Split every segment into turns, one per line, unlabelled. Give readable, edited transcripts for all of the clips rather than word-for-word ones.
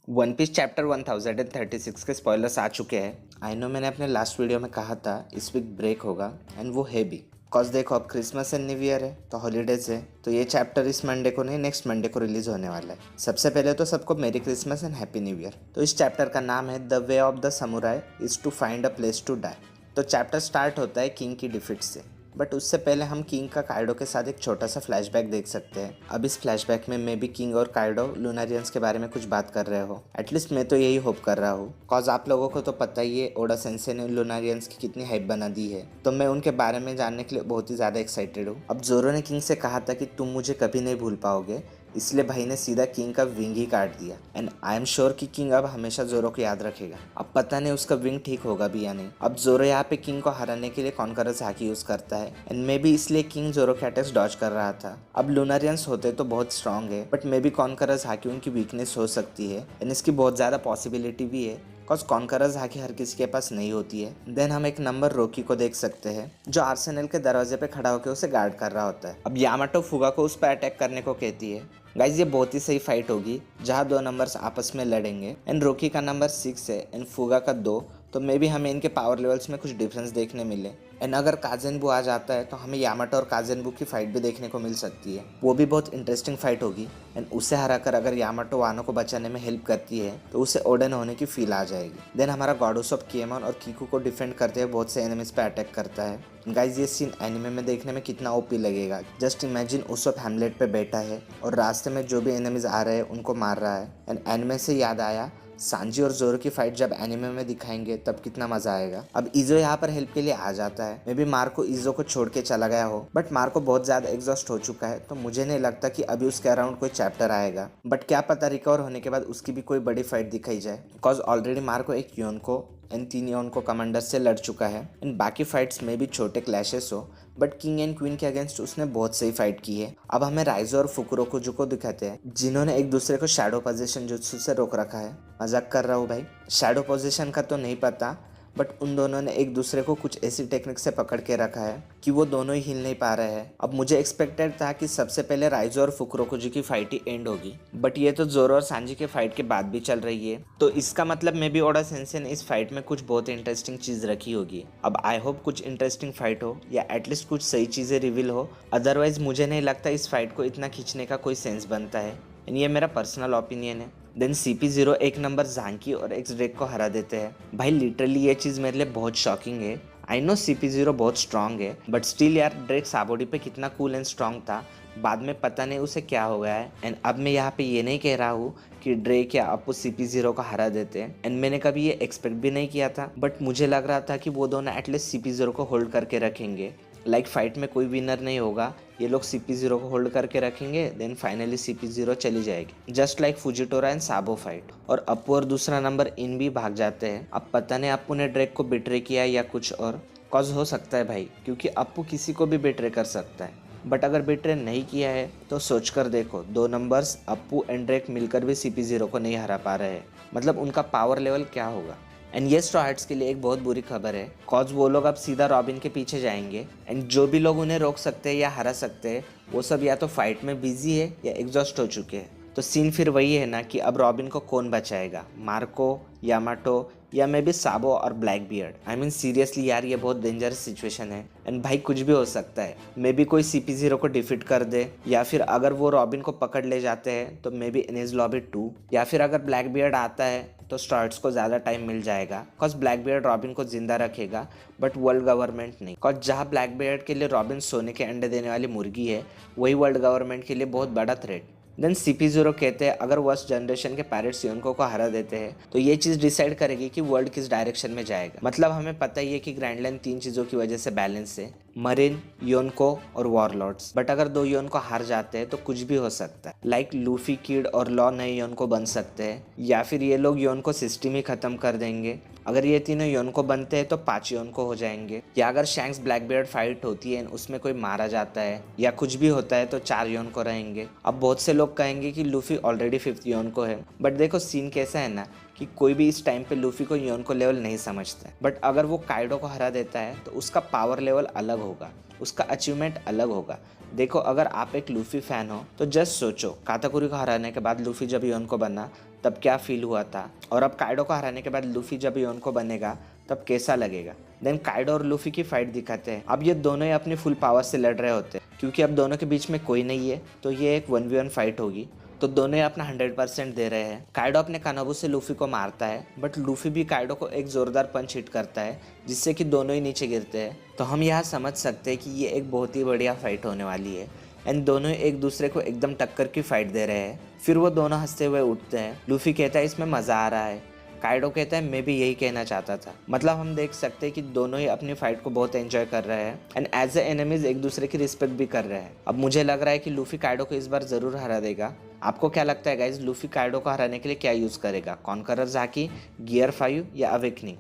One piece chapter 1036 के spoilers आ चुके हैं। आई नो मैंने अपने लास्ट वीडियो में कहा था इस वीक ब्रेक होगा एंड वो है भी। कॉज देखो अब क्रिसमस एंड न्यू ईयर है तो हॉलीडेज है, तो ये चैप्टर इस मंडे को नहीं नेक्स्ट मंडे को रिलीज होने वाला है। सबसे पहले तो सबको merry Christmas and happy new year. तो इस चैप्टर का नाम है the way of the samurai is to find a place to die. तो चैप्टर स्टार्ट होता है किंग की डिफीट से, बट उससे पहले हम किंग का काइडो के साथ एक छोटा सा फ्लैशबैक देख सकते हैं। अब इस फ्लैशबैक में मे बी किंग और काइडो लूनारियंस के बारे में कुछ बात कर रहे हो। एटलीस्ट मैं तो यही होप कर रहा हूँ, कॉज आप लोगों को तो पता ही है ओडा सेंसे ने लूनारियंस की कितनी हाइप बना दी है, तो मैं उनके बारे में जानने के लिए बहुत ही ज़्यादा एक्साइटेड हूँ। अब जोरो ने किंग से कहा था कि तुम मुझे कभी नहीं भूल पाओगे, इसलिए भाई ने सीधा किंग का विंग ही काट दिया। एंड आई एम श्योर कि किंग अब हमेशा जोरो को याद रखेगा। अब पता नहीं उसका विंग ठीक होगा भी या नहीं। अब जोरो यहाँ पे किंग को हराने के लिए कॉन्करस हाकी यूज करता है एंड मे बी इसलिए किंग जोरो के अटैक्स डॉज कर रहा था। अब लूनारियंस होते तो बहुत स्ट्रांग है, बट मे बी कॉन्करस हाकी उनकी वीकनेस हो सकती है एंड इसकी बहुत ज़्यादा पॉसिबिलिटी भी है, कॉज कॉन्करस हाकी हर किसी के पास नहीं होती है। देन हम एक नंबर रोकी को देख सकते हैं जो आर्सेनल के दरवाजे पे खड़ा होकर उसे गार्ड कर रहा होता है। अब यामाटो फुगा को उस पर अटैक करने को कहती है। गाइज ये बहुत ही सही फाइट होगी जहाँ दो नंबर्स आपस में लड़ेंगे एंड रोकी का नंबर 6 है एंड फुगा का 2, तो मे बी हमें इनके पावर लेवल्स में कुछ डिफरेंस देखने मिले। एंड अगर काजेनबू आ जाता है तो हमें यामाटो और काजेनबू की फाइट भी देखने को मिल सकती है, वो भी बहुत इंटरेस्टिंग फाइट होगी। एंड उसे हराकर अगर यामाटो वानो को बचाने में हेल्प करती है तो उसे ओडन होने की फील आ जाएगी। देन हमारा गॉडोस ऑफ केमन और कीकू को डिफेंड करते हुए बहुत से एनिमीज पे अटैक करता है। गाइज ये सीन एनिमे में देखने में कितना ओपी लगेगा। जस्ट इमेजिन उस हैमलेट पे बैठा है और रास्ते में जो भी एनिमीज आ रहे हैं उनको मार रहा है। एंड एनिमे से याद आया सांजी और जोरो की फाइट जब एनिमे में दिखाएंगे तब कितना मजा आएगा। अब इजो यहाँ पर हेल्प के लिए आ जाता है। मे बी मार्को इजो को छोड़ के चला गया हो, बट मार्को बहुत ज्यादा एग्जॉस्ट हो चुका है, तो मुझे नहीं लगता कि अभी उसके अराउंड कोई चैप्टर आएगा। बट क्या पता रिकवर होने के बाद उसकी भी कोई बड़ी फाइट दिखाई जाए, बिकॉज ऑलरेडी मार्को एक योनको एंड 3 योनको कमांडर से लड़ चुका है एंड बाकी फाइट्स में भी छोटे क्लैशेस हो, बट किंग एंड क्वीन के अगेंस्ट उसने बहुत सही फाइट की है। अब हमें राइजो और फुकुरोकुजु को दिखाते हैं जिन्होंने एक दूसरे को शैडो पोजीशन जुत्सु से रोक रखा है। मजाक कर रहा हूँ भाई, शैडो पोजीशन का तो नहीं पता, बट उन दोनों ने एक दूसरे को कुछ ऐसी टेक्निक से पकड़ के रखा है कि वो दोनों ही हिल नहीं पा रहे हैं। अब मुझे एक्सपेक्टेड था कि सबसे पहले राइजो और फुकुरोकुजु की फाइट ही एंड होगी, बट ये तो जोरो और सांजी के फाइट के बाद भी चल रही है, तो इसका मतलब मे बी ओडा सेंसे ने इस फाइट में कुछ बहुत इंटरेस्टिंग चीज रखी होगी। अब आई होप कुछ इंटरेस्टिंग फाइट हो या एटलीस्ट कुछ सही चीजें रिवील हो, अदरवाइज मुझे नहीं लगता इस फाइट को इतना खींचने का कोई सेंस बनता है एंड ये मेरा पर्सनल ओपिनियन है। देन CP0 एक नंबर झांकी और एक्स ड्रेक को हरा देते हैं। भाई लिटरली ये चीज़ मेरे लिए बहुत शॉकिंग है। आई नो CP0 बहुत स्ट्रांग है, बट स्टिल यार ड्रेक साबोडी पे कितना कूल एंड स्ट्रांग था, बाद में पता नहीं उसे क्या हो गया है। एंड अब मैं यहाँ पे ये नहीं कह रहा हूँ कि ड्रेक या अपू CP0 को हरा देते हैं, एंड मैंने कभी ये एक्सपेक्ट भी नहीं किया था, बट मुझे लग रहा था कि वो दोनों एटलीस्ट CP0 को होल्ड करके रखेंगे। लाइक फाइट में कोई विनर नहीं होगा, ये लोग CP0 को होल्ड करके रखेंगे, देन फाइनली CP0 चली जाएगी, just like फुजिटोरा and Sabo fight. और अप्पू और दूसरा नंबर इन भी भाग जाते हैं। अब पता नहीं अप्पू ने ड्रेक को बिट्रे किया या कुछ और, कॉज हो सकता है भाई, क्योंकि अप्पू किसी को भी बिट्रे कर सकता है, बट अगर बिट्रे नहीं किया है तो सोच कर देखो, 2 नंबर्स अप्पू एंड ड्रेक मिलकर भी CP0 को नहीं हरा पा रहे हैं, मतलब उनका पावर लेवल क्या होगा। एंड ये स्ट्रॉ हैट्स के लिए एक बहुत बुरी खबर है, कॉज वो लोग अब सीधा रॉबिन के पीछे जाएंगे एंड जो भी लोग उन्हें रोक सकते हैं या हरा सकते हैं वो सब या तो फाइट में बिजी है या एग्जॉस्ट हो चुके हैं। तो सीन फिर वही है ना कि अब रॉबिन को कौन बचाएगा, मार्को, यामाटो या मे बी साबो और black beard. I mean seriously यार ये बहुत डेंजरस सिचुएशन है एंड भाई कुछ भी हो सकता है। मे बी कोई CP0 को डिफीट कर दे, या फिर अगर वो रॉबिन को पकड़ ले जाते हैं तो मे बी इनेज लॉबी 2, या फिर अगर ब्लैक बियर्ड आता है तो स्टार्ट्स को ज़्यादा टाइम मिल जाएगा, कॉज ब्लैक बियर्ड रॉबिन को जिंदा रखेगा बट वर्ल्ड गवर्नमेंट नहीं, कॉज जहाँ ब्लैक बियर्ड के लिए रॉबिन सोने के अंडे देने वाली मुर्गी है वही वर्ल्ड गवर्नमेंट के लिए बहुत बड़ा थ्रेट। देन CP0 कहते हैं अगर वर्स्ट जनरेशन के पैरेट्स योनको को हरा देते हैं तो ये चीज़ डिसाइड करेगी कि वर्ल्ड किस डायरेक्शन में जाएगा। मतलब हमें पता ही है कि ग्रैंड लाइन 3 चीज़ों की वजह से बैलेंस है, मरीन, योनको और वॉरलॉर्ड्स, बट अगर 2 योनको हार जाते हैं तो कुछ भी हो सकता है। लाइक लूफी, किड और लॉ नए योनको बन सकते हैं, या फिर ये लोग योनको सिस्टम ही खत्म कर देंगे। अगर ये तीनों योनको बनते हैं तो 5 योनको हो जाएंगे, या अगर शैंक्स ब्लैक बियर्ड फाइट होती है उसमें कोई मारा जाता है या कुछ भी होता है तो 4 योनको रहेंगे। अब बहुत से लोग कहेंगे कि लूफी ऑलरेडी 5th योनको है, बट देखो सीन कैसा है ना कि कोई भी इस टाइम पे लूफी को योनको लेवल नहीं समझता है, बट अगर वो काइडो को हरा देता है तो उसका पावर लेवल अलग होगा, उसका अचीवमेंट अलग होगा। देखो अगर आप एक लूफी फैन हो तो जस्ट सोचो काताकुरी को हराने के बाद लूफी जब योनको बना तब क्या फील हुआ था, और अब काइडो को हराने के बाद लूफी जब योनको बनेगा तब कैसा लगेगा। देन काइडो और लूफी की फाइट दिखाते हैं। अब ये दोनों ही अपनी फुल पावर से लड़ रहे होते हैं, क्योंकि अब दोनों के बीच में कोई नहीं है, तो ये एक 1v1 फाइट होगी। तो दोनों ही अपना 100% दे रहे हैं। काइडो अपने कानाबू से लूफी को मारता है, बट लूफी भी काइडो को एक जोरदार पंच हिट करता है, जिससे कि दोनों ही नीचे गिरते हैं। तो हम यहाँ समझ सकते हैं कि ये एक बहुत ही बढ़िया फाइट होने वाली है, एंड दोनों एक दूसरे को एकदम टक्कर की फाइट दे रहे हैं। फिर वो दोनों हंसते हुए उठते हैं। लूफी कहता है इसमें मज़ा आ रहा है। काइडो कहता है मैं भी यही कहना चाहता था। मतलब हम देख सकते हैं कि दोनों ही अपनी फाइट को बहुत एंजॉय कर रहे हैं, एंड एज ए एनिमीज एक दूसरे की रिस्पेक्ट भी कर रहे हैं। अब मुझे लग रहा है कि लूफी काइडो को इस बार ज़रूर हरा देगा। आपको क्या लगता है गाइज, लूफी काइडो को हराने के लिए क्या यूज़ करेगा? कॉन्करर ज़ाकी, गियर 5 या अवेकनिंग?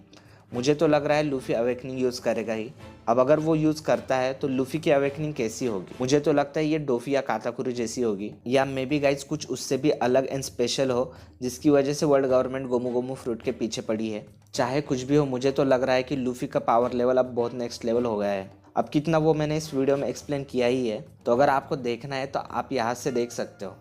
मुझे तो लग रहा है लूफी अवेकनिंग यूज़ करेगा ही। अब अगर वो यूज़ करता है तो लूफी की अवेकनिंग कैसी होगी? मुझे तो लगता है ये डोफी या काताकुरू जैसी होगी, या मे बी गाइज कुछ उससे भी अलग एंड स्पेशल हो, जिसकी वजह से world government Gomu Gomu fruit के पीछे पड़ी है। चाहे कुछ भी हो, मुझे तो लग रहा है कि लूफी का पावर लेवल अब बहुत नेक्स्ट लेवल हो गया है। अब कितना वो मैंने इस वीडियो में एक्सप्लेन किया ही है, तो अगर आपको देखना है तो आप यहाँ से देख सकते हो।